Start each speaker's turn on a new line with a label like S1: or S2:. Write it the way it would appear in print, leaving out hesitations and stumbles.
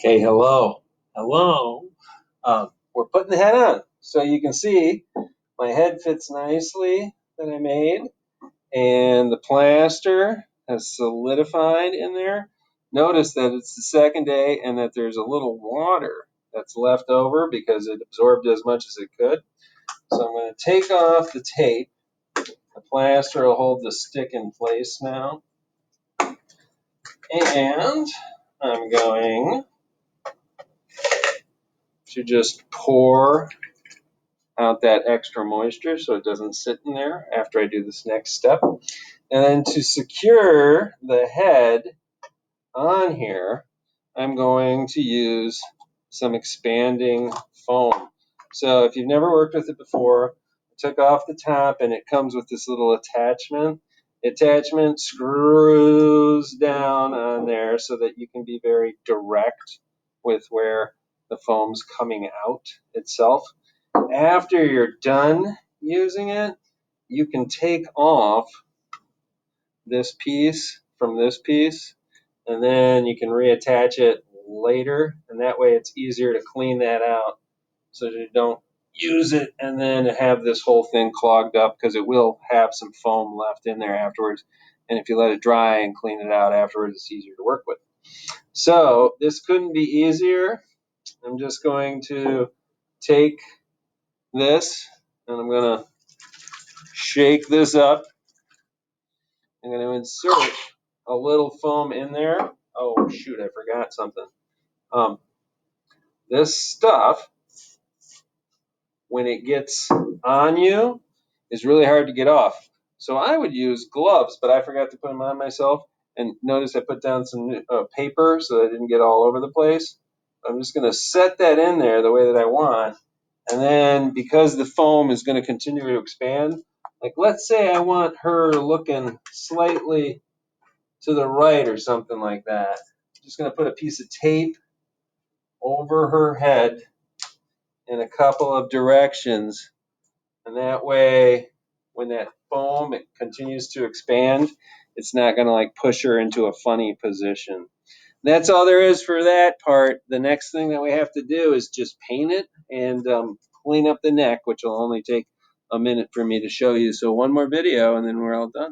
S1: Okay, hello. Hello. We're putting the head on. So you can see my head fits nicely that I made, and the plaster has solidified in there. Notice that it's the second day and that there's a little water that's left over because it absorbed as much as it could. So I'm going to take off the tape. The plaster will hold the stick in place now. And I'm going to just pour out that extra moisture so it doesn't sit in there after I do this next step. And then to secure the head on here, I'm going to use some expanding foam. So if you've never worked with it before, I took off the top and it comes with this little attachment. Attachment screws down on there so that you can be very direct with where the foam's coming out itself. After you're done using it, you can take off this piece from this piece, and then you can reattach it later, and that way it's easier to clean that out so that you don't use it and then have this whole thing clogged up, because it will have some foam left in there afterwards, and if you let it dry and clean it out afterwards, it's easier to work with. So this couldn't be easier. I'm just going to take this and I'm going to shake this up. I'm going to insert a little foam in there. Oh, shoot, I forgot something. This stuff, when it gets on you, is really hard to get off. So I would use gloves, but I forgot to put them on myself. And notice I put down some paper so that it didn't get all over the place. I'm just going to set that in there the way that I want. And then because the foam is going to continue to expand, like let's say I want her looking slightly to the right or something like that. I'm just going to put a piece of tape over her head in a couple of directions. And that way, when that foam it continues to expand, it's not going to like push her into a funny position. That's all there is for that part. The next thing that we have to do is just paint it and clean up the neck, which will only take a minute for me to show you. So one more video and then we're all done.